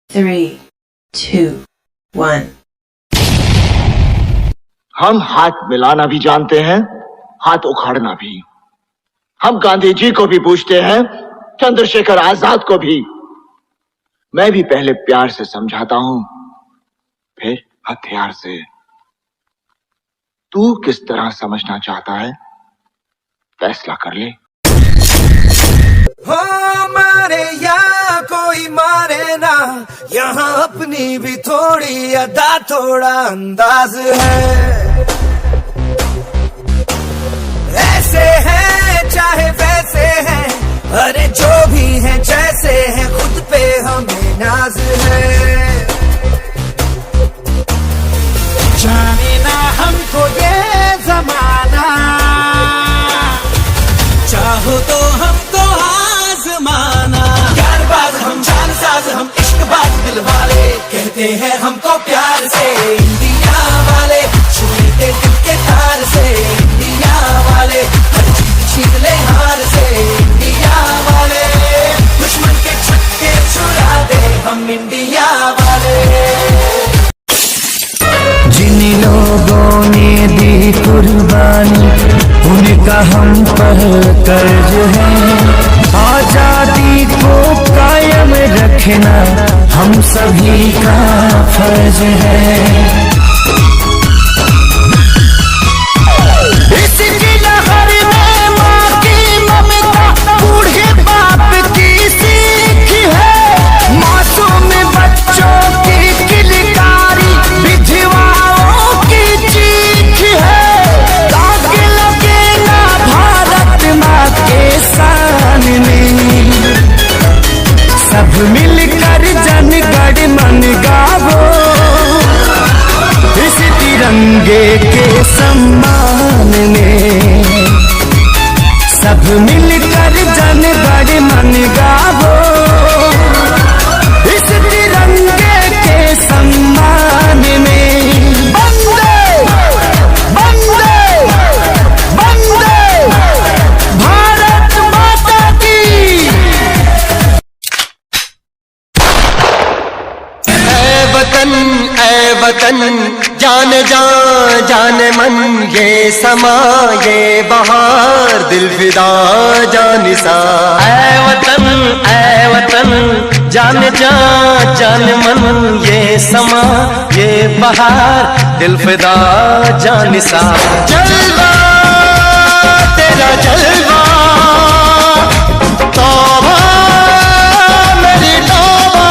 3, 2, 1. हम हाथ मिलाना भी जानते हैं, हाथ उखाड़ना भी। हम गांधी जी को भी पूछते हैं, चंद्रशेखर आजाद को भी। मैं भी पहले प्यार से समझाता हूं, फिर हथियार से। तू किस तरह समझना चाहता है, फैसला कर ले। हो मारे या कोई मारे ना, यहाँ अपनी भी थोड़ी अदा थोड़ा अंदाज है। ऐसे हैं चाहे वैसे हैं, अरे जो भी हैं जैसे हैं, खुद पे हमें नाज है। जाने ना हमको ये जमाना, चाहो तो हमको आजमाना। प्यारबाज हम, जानसाज हम, इश्कबाज दिल वाले, कहते हैं हमको प्यार से इंडिया वाले। छूते दिल के तार से इंडिया वाले, हर चीज छीन ले हार से इंडिया वाले। दुश्मन के छक्के छुड़ा दे हम इंडिया वाले। जिन लोगों ने दी कुर्बानी, उनका हम पर कर्ज है। आजादी को कायम रखना हम सभी का फर्ज है। इसकी लहर में माँ की ममता, बूढ़े बाप की सीख है। मासूम बच्चों की किलकारी, विधवाओं की चीख है। दाग लगे ना भारत माँ के शान में, सब मिलकर जनगण मन गावो, इस तिरंगे के सम्मान में। सब मिलकर जनगण मन गावो, इस तिरंगे के सम्मान में। वंदे वंदे वंदे भारत माता की। ऐ वतन जान जान जान मन, ये समा ये बहार दिल फिदा जानिसा। ऐ वतन जान जान जान मन, ये समा ये बहार दिल फिदा जानिसा। जलवा तेरा जलवा, तौबा मेरी तौबा।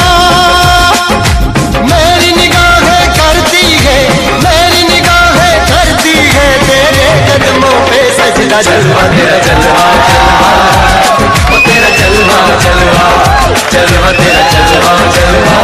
मेरी निगाहें करती है, मेरी निगाहें करती है तेरे कदमों पे सजदा। जलवा तेरा जलवा जलवा, तेरा जलवा जलवा जलवा, तेरा जलवा जलवा।